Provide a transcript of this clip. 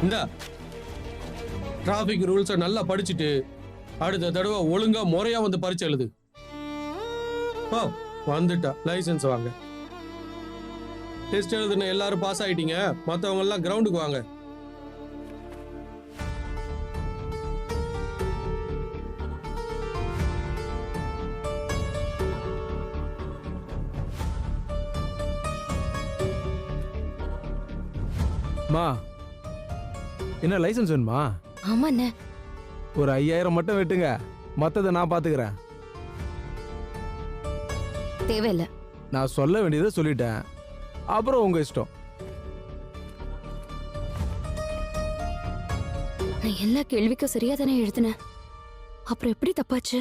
இந்த டிராபிக் ரூல்ஸை நல்லா படிச்சுட்டு அடுத்த தடவை ஒழுங்கா முறையா வந்து பரீட்சை எழுது. ஓ வந்துட்டா லைசன்ஸ் வாங்க. டெஸ்ட் எழுதுன எல்லாரும் பாஸ் ஆயிட்டீங்க. மற்றவங்க எல்லாம் கிரவுண்டுக்கு வாங்க. மா என்ன லைசன்ஸ் வேணுமா? ஆமாண்ணே. ஒரு 5000 மட்டும் வெட்டுங்க, மற்றதை நான் பார்த்துக்கிறேன். தேவையில்லை. நான் சொல்ல வேண்டியதை சொல்லிட்டேன், அப்புறம் உங்க இஷ்டம். நான் எல்லா கேள்விக்கும் சரியா தானே எழுதினேன். அப்புறம் எப்படி தப்பாச்சு?